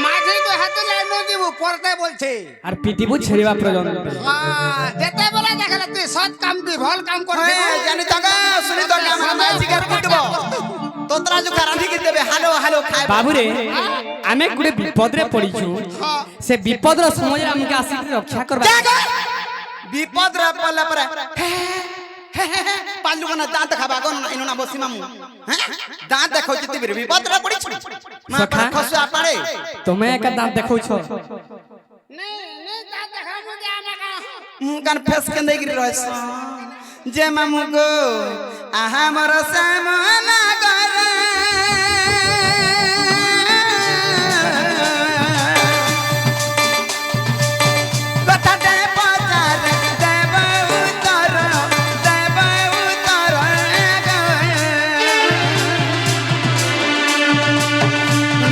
মাঝে তো হাতে লাইন দিব পড়তে বলছে আর পিটিবু ছেড়িবা প্রয়োজন যেতে বলে দেখালে তুই সৎ কাম তুই ভাল কাম করবি জানি তো শুনি তো আমরা জিগার কুটব তোতরা जो রাঁধি কি দেবে হালো হালো খাই বাবুরে আমি গুড়ে বিপদরে পড়িছু সে বিপদর সময় আমাকে আসি রক্ষা করবা বিপদ রে পড়লা পরে পালু কোনা দাঁত খাবা কোন ইনু না বসি মামু হ্যাঁ দাঁত দেখো চিতি বিপদ রে পড়িছু মা খসুয়া পাড়ে তুমি একা দাঁত দেখাউছ নে নে তা দেখা মতে আনা কা কান ফেস কে দেই গিরি রহস যে মামু গো আহা মোর সামনা করে কথা দে পচার দেব উত্তর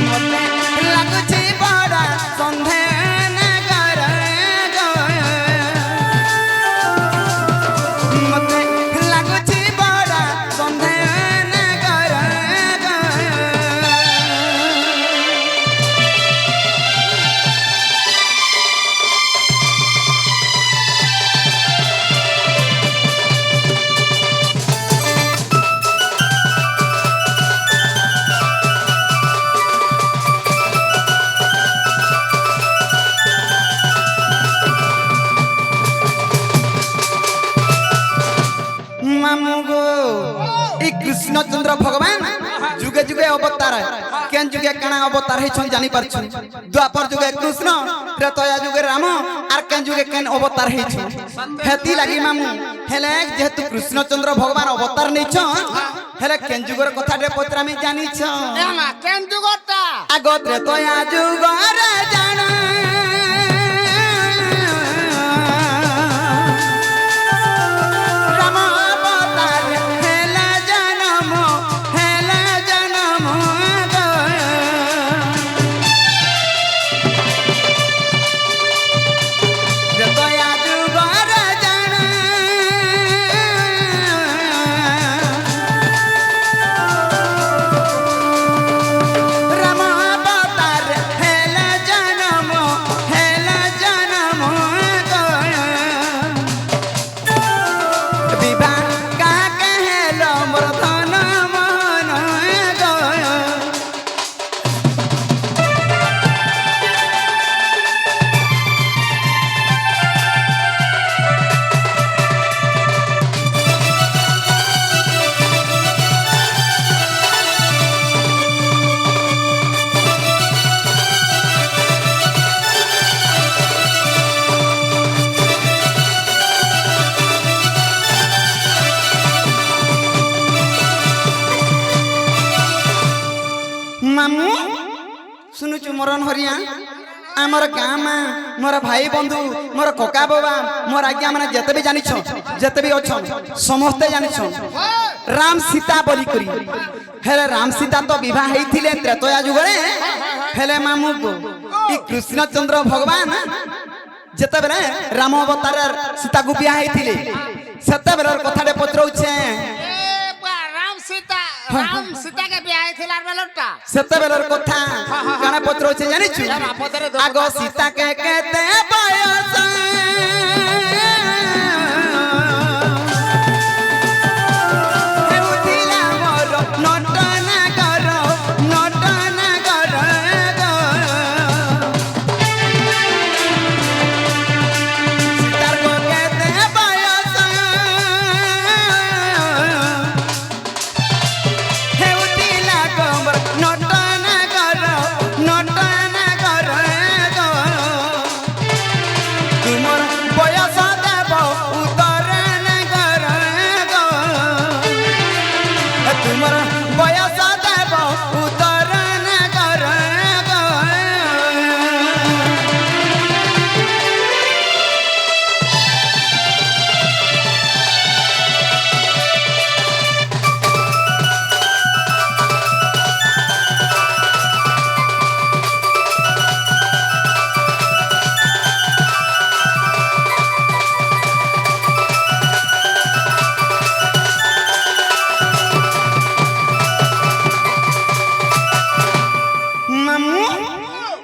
মতে লাগুছি বড় সন্ধে নগর মতে লাগুছি বড় সন্ধে নগর মামু গো এই কৃষ্ণচন্দ্র ভগবান যুগে যুগে অবতার কেন যুগে কানা অবতার হইছন জানি পারছন দ্বাপর যুগে কৃষ্ণ ত্রেতয়া যুগে রাম আর কেন যুগে কেন অবতার হইছন হেতি লাগি মামু হেলে যেহেতু কৃষ্ণচন্দ্র ভগবান অবতার নেইছ হেলে কেন যুগর কথাটে পত্রামি জানিছ এমা কেন যুগটা আগ ত্রেতয়া যুগর জানা রাম অবতার হেলা জনম ত্রেতয়া যুগর জানা রাম অবতার হেলা জনম বিবাহ কাকে হেল মোর ধন মন গয় মামু শুনুଛୁ মরণ হরিয়া আমার গাঁ মা মোর ভাই বন্ধু মোর ককা বাবা মোর আজ্ঞা মানে যেতে বি জানিছ যেতে বি অছন সমস্তে জানিছ রাম সীতা বলি করি হেলে রাম সীতা তো বিবাহ হইଥିଲେ ত্রেতয়া যুগরে হেলে মামু গো ই কৃষ্ণচন্দ্র ভগবান যেতেবেলে রাম অবতারের সীতাକୁ বিয়া হইଥିଲେ সেতেবেলের কথাটে পত্রউছে রাম সীতাকে বিয়া হইছিল আর বেলটা সেতেবেলের কথা কানে পত্রউছে জানিছু আগ সীতাকে কেতে বয়স হেউଥିଲା মোর নটন কর সীতার গো কেতে বয়স হেউଥିଲା গো মোর নটন কর তুমর বয়স দেব উত্তরণ কর তুমর বয়স দেব উত্তরণ কর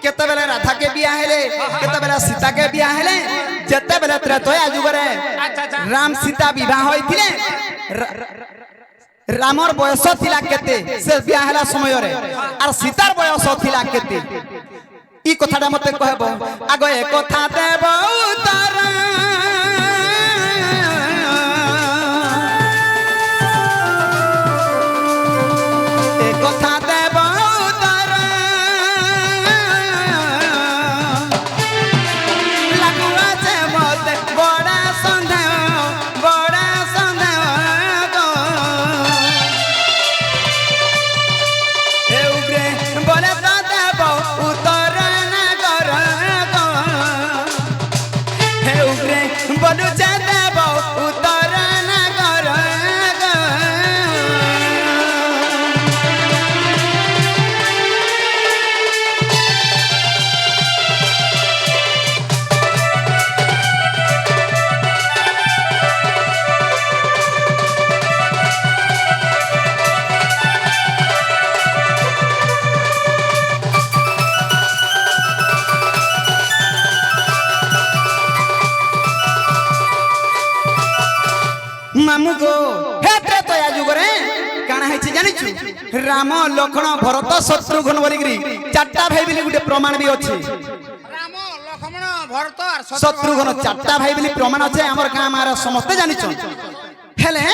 केते बेले राधा के बिया हेले केते बेले सीता के बिया हेले जेते बेले त्रेतया जुगरे अच्छा अच्छा राम सीता विवाह होइथिले रामर बयस थिला केते से बिया हेला समय रे आर सीतार बयस थिला केते ई कथाटा मते कहबो आगो ए कथा देब उतर ए कथा देब उतर लगुआ से मते बड़ा संदेह गो हे उग्रे बोले तो देब उतर ना कर गो हे उग्रे बोलू जे देब उतर ना कर गो मामू गो हे त्रेतया जुगरे काना हेछि जानिछु राम लक्ष्मण भरत शत्रुघ्न बोलिग्री चारटा भाई बिली गुटे प्रमाण भी अछि राम लक्ष्मण भरत और शत्रुघ्न चारटा भाई बिली प्रमाण अछि हमर गां मार समस्त जानिछु हेले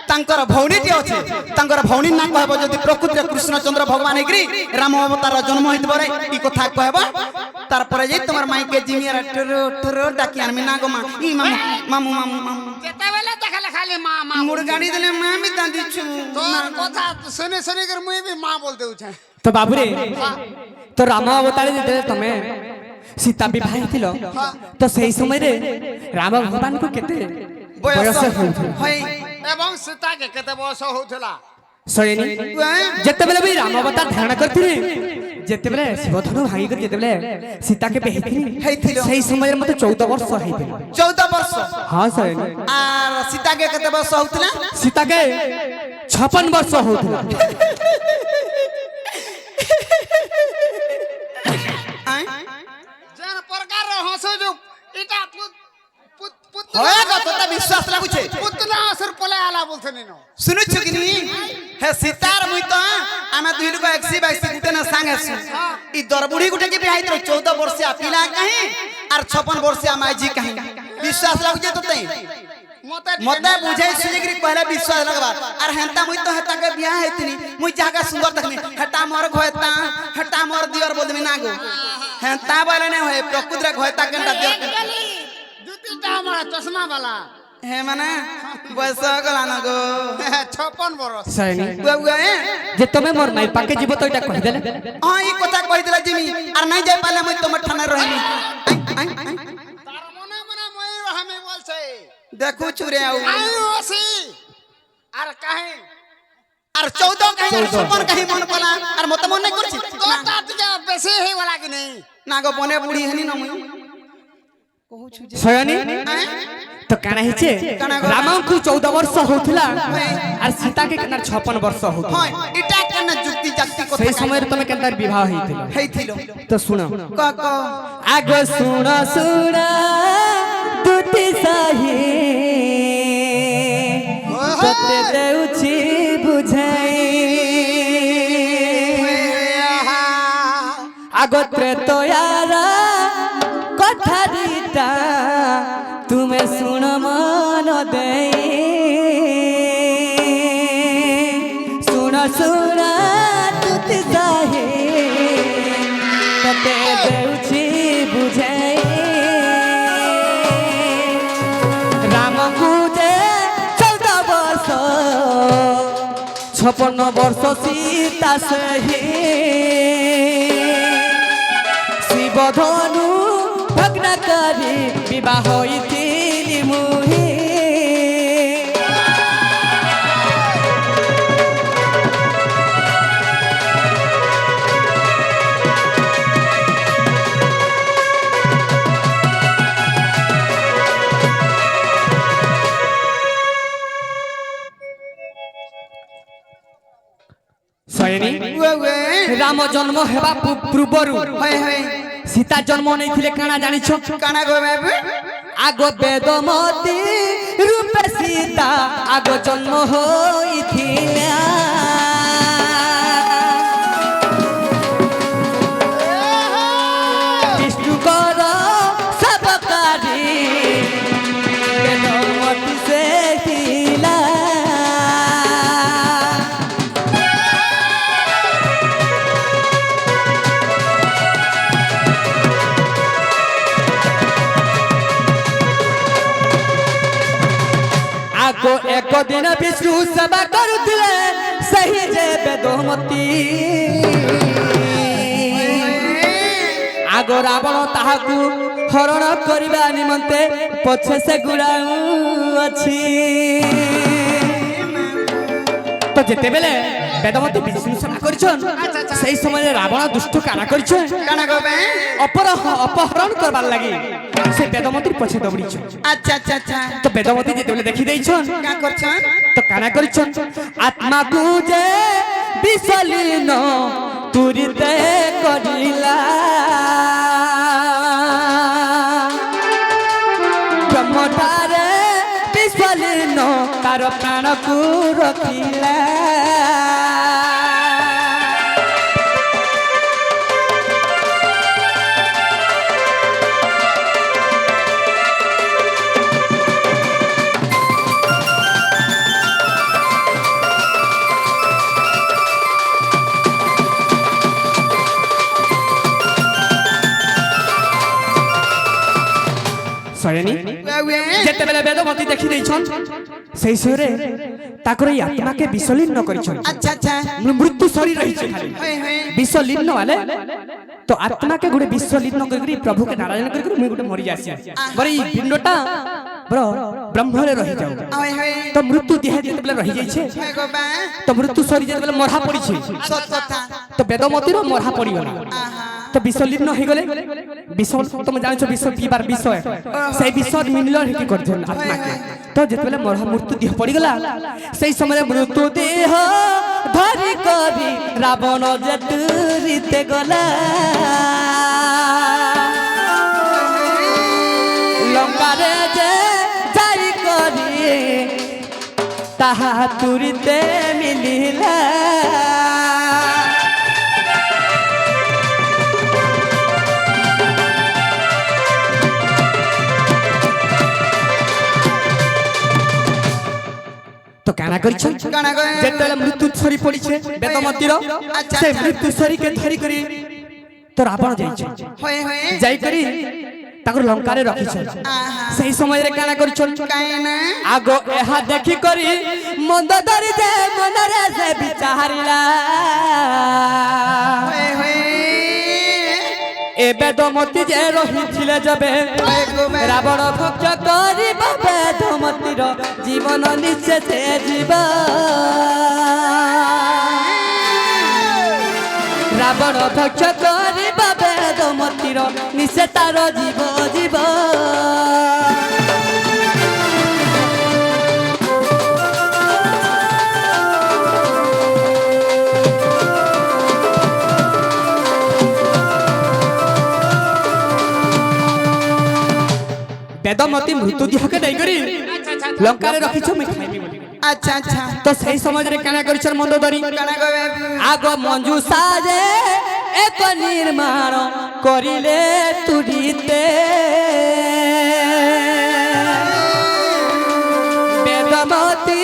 तांकर भौणी टी अछि तांकर भौणी ना कहबो जदि प्रकृति कृष्णचंद्र भगवान हेग्री राम अवतार जन्म होइत बरे ई कथा कहबो तार परे जे तमर माई के जिमिया ठरो ठरो डाकी आनमी ना गो मा ई मामू मामू मामू मामू जेते बेले देखले खाली मां मां मुड़ गाड़ी दिले मां भी दादी छु तो कथा सुने सुने कर मुई भी मां बोल देउ छै तो बाबूरे तो राम अवतार जे तमे सीता विवाह थिलो तो सही समय रे राम भगवान को केते बयस होउथि होई एवं सीता के केते बयस होउथला सयनी जेते बेले भी राम अवतार धारण करथिले जेते बेले शिवधनु भाई कर जेते बेले सीता के बेहिथिले हेथिलो सही समय रे मते 14 वर्ष हेथिले 14 वर्ष हां सयनी आर सीता के केते वर्ष होउतला सीता के 56 वर्ष होउथला जन प्रकार हंसो जो इटा पुत्र होय गो तोता विश्वास लागु छे पुतना असर पले आला बोलथे नो सुनु छु कि नी हे सीतार मुई तो आमे दुई लोग 122 गुटे ना संग हसु ई दरबुढ़ी गुटे के बियाहित 14 वर्ष पिला कहीं आर 56 वर्ष माजी कहीं विश्वास लागु छे तोते मते बुझे सुजिगिरी पहले विश्वास लगबा आर हेंता मुई तो हेता के बियाह हेतनी मुई जागा सुंदर देखनी हेटा मोर घोयता हेटा मोर दियर बोलमी ना गो हेंता बोले ने होय प्रकृति घोयता केनटा दियर जुतीटा हमारा चश्मा वाला हे माने बयस गला न गो 56 वर्ष सयनी बुआ जे तमे मोर माई पाके जीव तो इटा कहि देले हां ई कथा कहि देला जिमी आर नहीं जाय पाले मुई तो मठाना रहनी तार मने मने मोई हमें बोल छे देखू छुरे आउ आयु ओसी आर काहे आर 14 कहीं 56 कहीं मन पला आर मत मन नहीं करछि तो टाटिका बेसी हे वाला कि नहीं ना गो बने बुढ़ी हनी न मुई कहू छु जे सयनी तो काना हिचे राम को 14 वर्ष होथला और सीता के केना 56 वर्ष होथला हां इटा केना जुक्ति जाक्ति को सही समय रे तमे केना विवाह हेथिलो हेथिलो तो सुनो क आगो सुनो सुनो दुती सही सत्य देउछि बुझाई आगो त्रेतयारा कथारीटा तुमे सुन मन दे सुन सुन तुति सही तते देउछि बुझाई राम पूजे 14 वर्ष 56 वर्ष सीता सही शिवधनु भग्न करी विवाह होइथिली मुहि सयनी রাম জন্ম হেবা পূର୍ବরু হয়ে হয়ে সীতা জন্ম নেইଥିଲେ কানা জানিছ কানা গো বাবু আগ বেদমতি রূপে সীতা আগ জন্ম হইଥିଲା বিষ্ণুকর সবকারি বেদমতি সে ଥିଲା आगो एक दिन विष्णु सेवा करुले सही जे बेदमती आगो रावण ताहाकू हरण करबा निमंते पछे से गुड़ाऊ अछि तो जेते बेले बेदमती विष्णु सेवा करिछन सेही समय रावण दुष्ट काना करिछन কানা গো বে अपहरण करबार लागि से बेदमती पछे दौड़िछ আচ্ছা আচ্ছা আচ্ছা तो बेदमती जेते देखि दैछन কা করছন तो काना करिछन आत्मा को जे विसलीन तुरिते करिला ब्रह्मठारे विसलीन तार प्राण को रखिला सयनी বাবু जेते बेले बेदमती देखि दैछन सेही सरे ताकर ई आत्मा के विसलीन करिछन আচ্ছা আচ্ছা मृत्यु शरीर रहिছে खाली হয়ে হয়ে विसलीन वाले तो आत्मा के गुडे विसलीन करकरी प्रभु के नारायण करकरी मुई गुडे मरि जासी बरे ई पिंडटा ब्रो ब्रह्म रे रहि जाऊ হয়ে হয়ে तो मृत्यु देह जेते बेले रहि जाइछे হয়ে গো বা तो मृत्यु शरीर जेते बेले मरहा पड़िछे সত কথা तो बेदमती रो मरहा पड़ी गला तो विसलीन हो गले विष तुम जानिछ विष पीबार विष सेही विष मिलल हे की करथन आत्मा के तो जेते बेले मरहा मृत्यु देह पड़ी गला सेही समय मृत्यु देह धरि करी रावण जतुरिते गला लंकारे जे जाई करी ताहा तुरिते मिलिला तो काना करिछन কানা গো जेतेले मृत्यु छरी पड़िछे बेदमतीर अच्छा, से अच्छा। मृत्यु छरी के धरि करी तो रावण जाइछे হয়ে হয়ে जाई करी ताकर लंकारे रखिछन आहा सेही समय रे काना करिछन কাইনা आगो एहा देखि करी मंद धरि जे मनरे से विचारिला হয়ে হয়ে ए बेदमती जे रहिथिले जबे হয়ে গো বা रावण भक्ष करिब बेदमतीर जीवन निश्चय से जीव रावण भक्ष करिब बेदमतीर निश्चय तार जीव जीव बेदमती मृत्यु देह के नहीं करी लंका रे रखिछ मैं खाइबी बोली আচ্ছা আচ্ছা तो सही समझ रे काना करिछन मंदोदरी কানা গো বাবু आगो मंजू साजे एक निर्माण करिले तुडिते बेदमती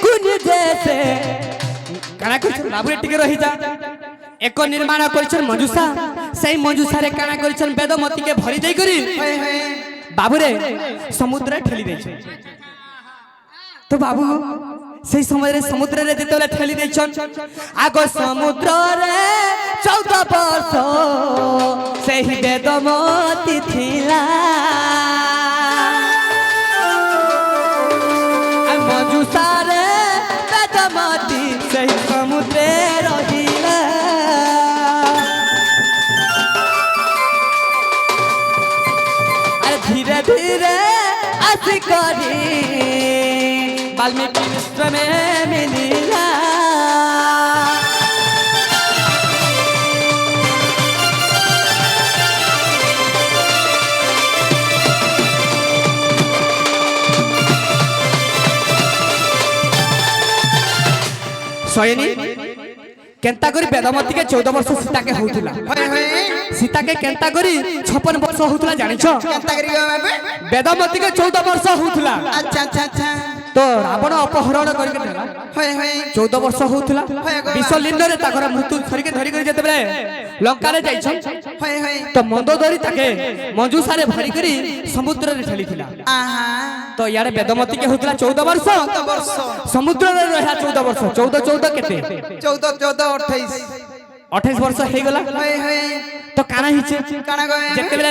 कुन जैसे काना करिछन बाबू टिके रहि जा एक निर्माण करिछन मंजूसा सही मंजूसा रे काना करिछन बेदमती के भरी देई करी হয়ে হয়ে बाबू रे समुद्र ठेली देछन तो बाबू से समय रे समुद्र रे जेतेले ठेली देछन आगो समुद्र रे 14 वर्ष सेही बेदमती थिला आ मजुसा रे बेदमती सेही समुद्र रहिला अरे धीरे धीरे आसी करी वाल्मीकि मिश्र में मिलिला ସୟନୀ କେନ୍ତା କରି ବେଦମତୀ କେ 14 ବର୍ଷ ସୀତା କେ ହଉଥିଲା ହଏ ହଏ ସୀତା କେ କେନ୍ତା କରି 56 ବର୍ଷ ହଉଥିଲା ଜାଣିଛ କେନ୍ତା କরি গো বাবু ବେଦମତୀ କେ 14 ବର୍ଷ ହଉଥିଲା আচ্ছা আচ্ছা আচ্ছা ତ ରାବଣ ଅପହରଣ କରିକି ନେଲା হয়ে হয়ে 14 ବର୍ଷ ହଉଥିଲା ବିଷ ଲିନ୍ନରେ ତାଙ୍କର ମୃତ୍ୟୁ ଧରିକି ଯେତେବେଳେ ଲଙ୍କାରେ ଯାଇଛ হয়ে হয়ে ତ ମନ୍ଦୋଦରୀ ତାକେ ମଞ୍ଜୁସାରେ ଭରି କରି ସମୁଦ୍ରରେ ଠେଲିଥିଲା আহা ତ ଇଆଡେ ବେଦମତୀ କେ ହଉଥିଲା 14 ବର୍ଷ কত বর্ষ ସମୁଦ୍ରରେ ରହିଲା 14 ବର୍ଷ 14 କେତେ 14 14 28 28 ବର୍ଷ ହେଇଗଲା হয়ে হয়ে ତ କାଣା ହେଇছে কানা গো ଯେତେବେଳେ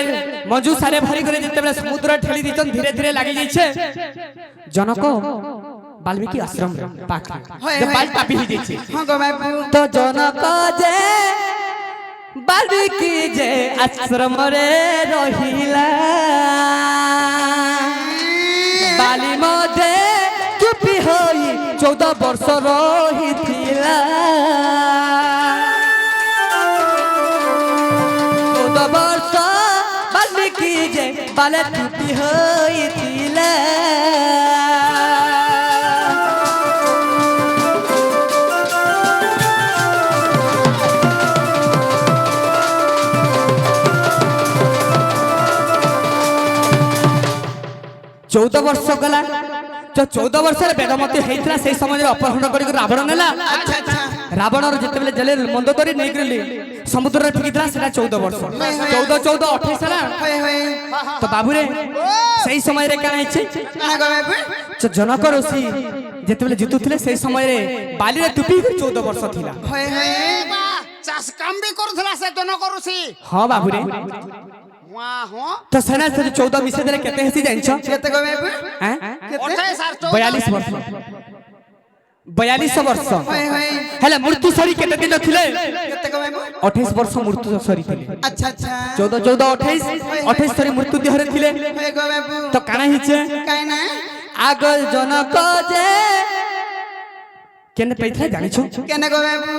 ମଞ୍ଜୁସାରେ ଭରି କରି ଯେତେବେଳେ ସମୁଦ୍ର ଠେଲି ଦେଇଛନ୍ ଧୀରେ ଧୀରେ ଲାଗି ଯାଇଛେ ଜନକ ବାଲ୍ମୀକି ଆଶ୍ରମ ପାଖରେ ହଏ, ଯେ ହଏ। ବାଲ୍ ତାପି ହେଇଯାଇଛି হ্যাঁ গো বাবু ତ ଜନକ ଯେ ବାଲ୍ମୀକି ଯେ ଆଶ୍ରମରେ ରହିଲା ବାଲି ମଧ୍ୟରେ ଚୁପି ହୋଇ 14 ବର୍ଷ ରହିଥିଲା 14 ବର୍ଷ ବାଲ୍ମୀକି ଯେ ବାଲେ ଚୁପି ହୋଇଥିଲା चौद वर्ष गला जो 14 वर्ष बेदमती होता से समय अपहरण कर रावण नेला আচ্ছা আচ্ছা रावण जिते जेल मंदोदरी नहीं गली समुद्र फिकी था 14 वर्ष 14 14 28 है হয়ে হয়ে तो बाबू रे सही समय रे काना इच्छे কানা গো বাবু तो जनक ऋषि जिते जितुले से समय रे बाली रे तुपी 14 वर्ष थिला হয়ে হয়ে চাষ কাম বি করুଥିଲା ସେ জন্য କରୁছি हां बाबू रे ওয়া হো तो सेना से 14 मिसे देले केते हेसी जानछो কেতে গো বাবু हैं 28 আর 42 वर्ष 42 वर्ष হয়ে হয়ে हेले मृत्यु सरी केते दिन थिले কেতে गो बाबू 28 वर्ष मृत्यु सरी थिले আচ্ছা আচ্ছা 14 14 28 28 सरी मृत्यु देहरे थिले হয়ে গো বাবু तो काना हिचे কাই না आगल जनक जे केने पैथला जानिछो কেনে গো বাবু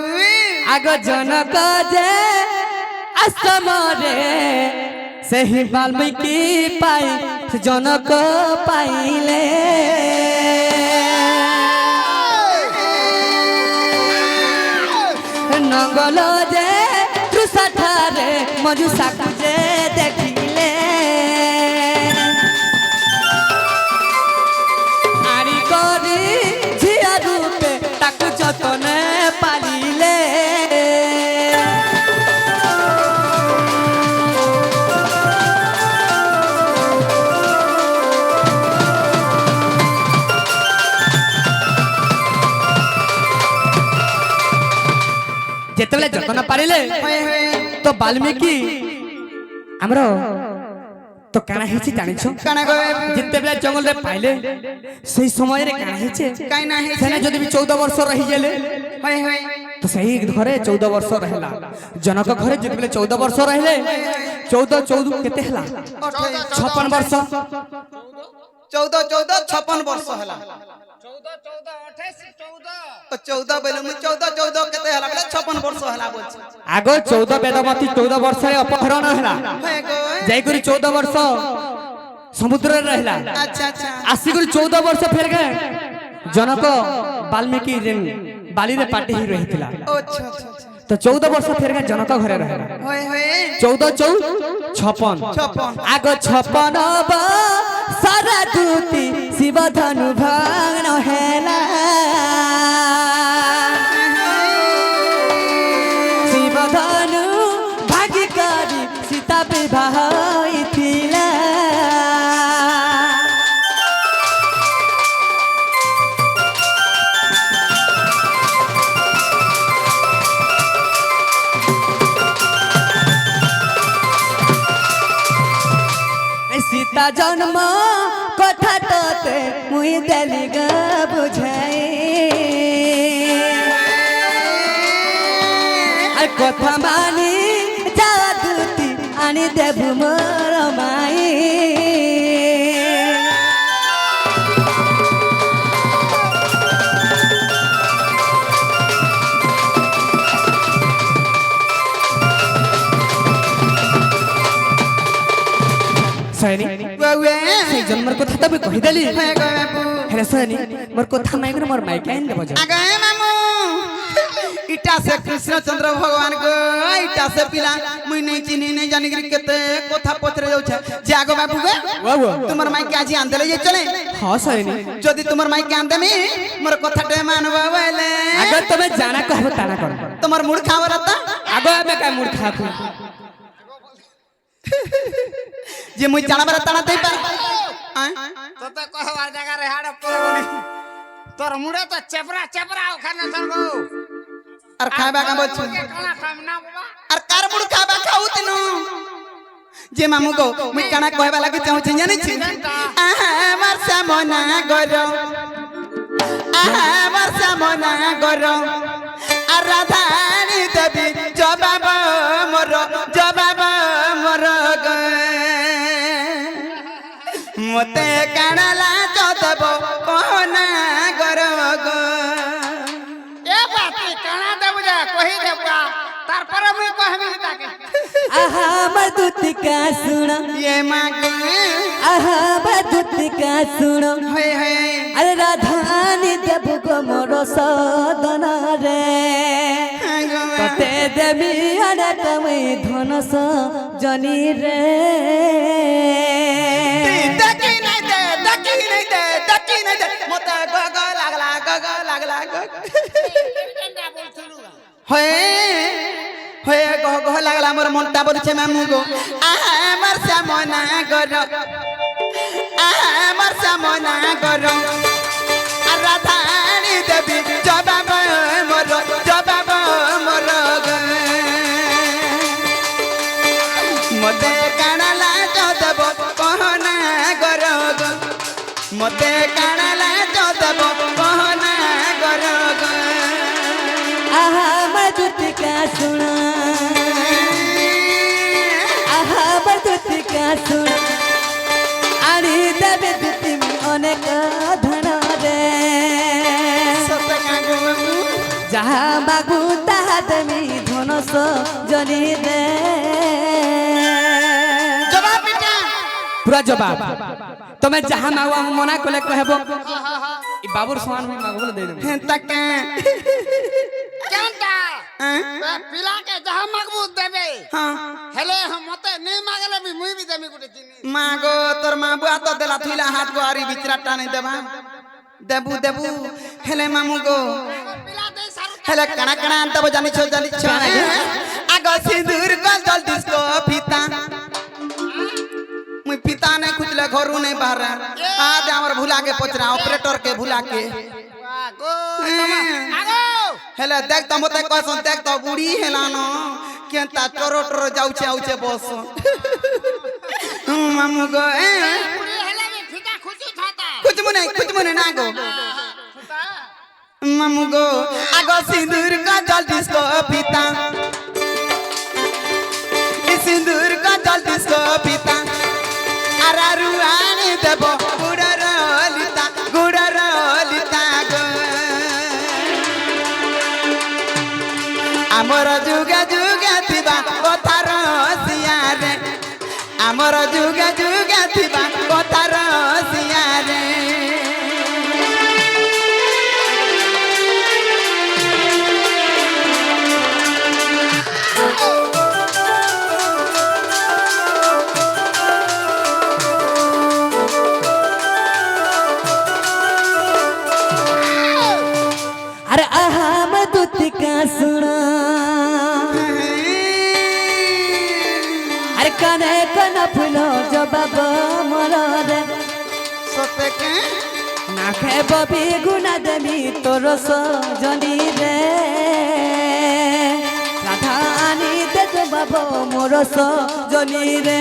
आग जनक जे असमरे सही वाल्मीकि पाई जनक पाइले नंगल जे त्रुसाठारे मजुसा जे देखिले आरी करी झिया रूपे ताक जतने पालिले जेतेबेले जतन पारिले হয়ে হয়ে तो वाल्मीकि हमरो तो काना हेछि जानिछो কানা গো বাবু जेतेबेले जंगल रे पाइले सही समय रे काना हेछि কাই না হে सेना जदि भी 14 वर्ष रही गेले হয়ে হয়ে तो सही घरे 14 वर्ष रहला जनक घरे जेतेबेले 14 वर्ष रहले 14 14 केते हला 56 वर्ष 14 14 56 বর্ষ হলা 14 14 28 14 তো 14 বলে মু 14 14 কেতে হলা বলে 56 বর্ষ হলা বলছি आगो 14 बेदमती 14 वर्ष रे अपहरण हला হয়ে গো जाई करी 14 वर्ष समुद्र रे रहला আচ্ছা আচ্ছা आसी करी 14 वर्ष फेर गए जनक वाल्मीकि रे बाली रे पाटी ही रहितला ও আচ্ছা আচ্ছা আচ্ছা तो 14 वर्ष फेर गए जनक घरे रहला হয়ে হয়ে 14 14 56 56 आगो 56 सारा दूती शिव धनु भांग हेला शिव धनु भागी करी सीता विवाह होइथिला सीता जन्म कथा तोते मुई देली ग बुझाई आ कथा मानी जावा दूती आनी देबु मोर माई सैनी বাবু से जन्मर कथा तब कहि देली হয়ে গো বাবু हेले सैनी मोर कथा माइक मोर माइक आइन देबो আগে মামু इटा से कृष्ण चंद्र भगवान को इटा से पिला मुई नहीं चिनी नहीं जानी कि केते कोथा पचरे जाउ छे जे आगो बाबू गे बाबू तुमर माई के आजी आंदले जे चले हां सही जदी तुमर माई के आंदे मी मोर कथा टे मानबा बोले अगर तुम्हें जाना कहबो ताना कर तुमर मुड़ खाव रहता आगो में का मूड खात जे मुई जाना बरता ना तई पर तो कहवार जगह रे हाड़ पोगनी तोर मुड़े तो चपरा चपरा खाना संगो और खाबा का बोछ खाना खाम ना बाबा और कार मुड़ खाबा खाऊ तिनु जे मामू को मुई काना कहबा लागि चाहू छी जानि छी वर्षा मना गरो वर्षा मना गरो और राधानी देवी जबाब मोर मते कानाला चदब कहना गरो ए बाती काना देब जा कहि देबा तार पर मुई कहबी ताके आहा मधुत का सुनो ये मागे आहा मधुत का सुनो हे हे अरे राधानी देव गो मोर सदन रे कते देवी अनक मैं धनस जनी रे दकी नहीं दे मते गग लागला हे गग लागला मोर मनटा बोलछे मामू गो हमर सामना करो हमर सामना करो राधानी देवी जबाब मोर मते कानाला चदब कहना गरो मते कानाला चदब कहना गरो आहा मधुत का सुनो आहा मधुत का सुनो आनी देवी दुति अनेक धन रे सत कागो जहा बागु ताहा देवी धनस जनी रे जवाब बेटा पूरा जवाब तुम्हें जहां मांगो हम मना कोले कहबो ई बाबूर समान भी मांगो बोले दे दे तक केनता पिला के जहां मजबूत देबे हां हेले हम मते नहीं मांगले भी मुई भी देमी गुटे चिनी मागो तोर मां बुआ तो देला थुइला हाथ को आरी बिचराटा नहीं देबा देबू हेले मामू गो पिला दे सारू हेले कणा कणा अंत बो जानी छो आगो सिंदूर को जल डिस्को फीता मुई पिता ने खुजले घरू नहीं बाहर आज हमर भुला के पचरा ऑपरेटर के भुला के गो आगो हेले देख त मते कहसन देख त बुढ़ी हेला न केनता टोरो जाउछे आउछे बस मामू गो पुरी हेले भी फिटा खुशी थाता कुछ मुने ना गो मामू गो आगो सिंदूर का जल डिस्को पीता सिंदूर का जल डिस्को पीता अरारुआनी देबो गुडर लिता गो आमर जुगा थिबा कथार सियारे आमर जुगा थिबा कथार सियारे अरे आहा मधुत का सुनो अरे कने कना फुलो जबाब मोर रे सते के नाखे बबी गुना देवी तोर सजनी रे राधानी दे जबाब मोर सजनी रे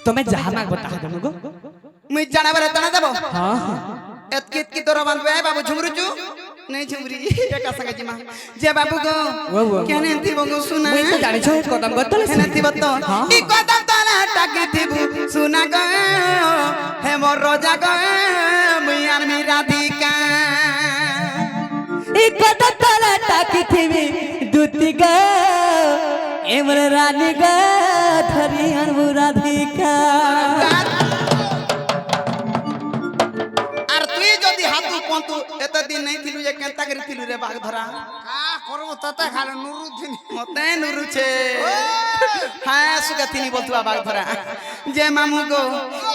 तुम्हें जहां मांग बता दे मगो मुई जाना बरे तना देबो हां एतकी तोरा बांधबे बाबू झुमरुचू नहीं झुमरी एका संगे जिमा जे बाबू गो वो। केने थी बगो सुना मुई तो जाने छो कदम गतले केने थी बतो ई कदम तारा टाकी थी सुना गो हे मोर रोजा गो मुई आर मी राधिका एक तला टाकी थी दूतिका एमर रानी गा धरी अनुराधिका आर तुई जदी हाथू पंतु एत दिन नहीं थिलु जे केंता करी थिलु रे बाग धरा কা করব ততে খালে নুরুদ্দিন मते नुरु छे हां सुगा थिनी बोलतुआ बाग धरा जे मामू गो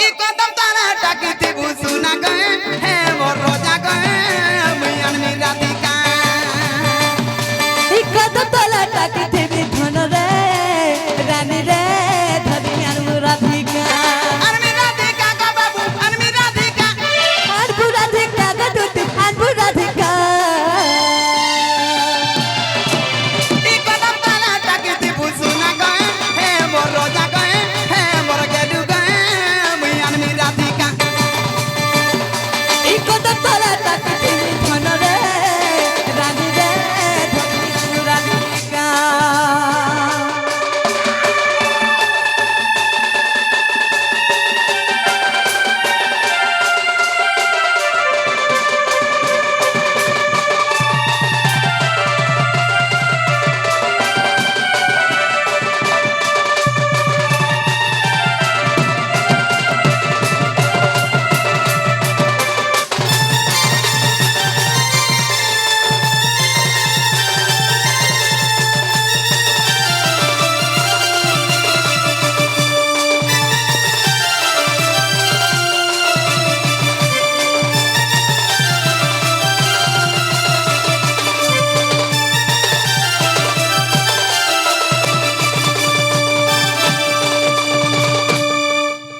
ई कदम तारा टाकी थी सुना गए हे मोर रोजा गए मुई आर मी राधिका एक तला टाकी थी धन रे रानी रे धरी अनुराधिका राधिका का बाबू अनमी राधिका अनुराधिका गा दूती अनुराधिका ई कदम तारा टाकी थी सुना गए हे मोर रोजा गए हे मोर गेडू गए मुई अनमी राधिका एक तला टाकी थी धन रे रानी रे धरी अनुराधिका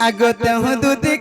আগতে হুদুতি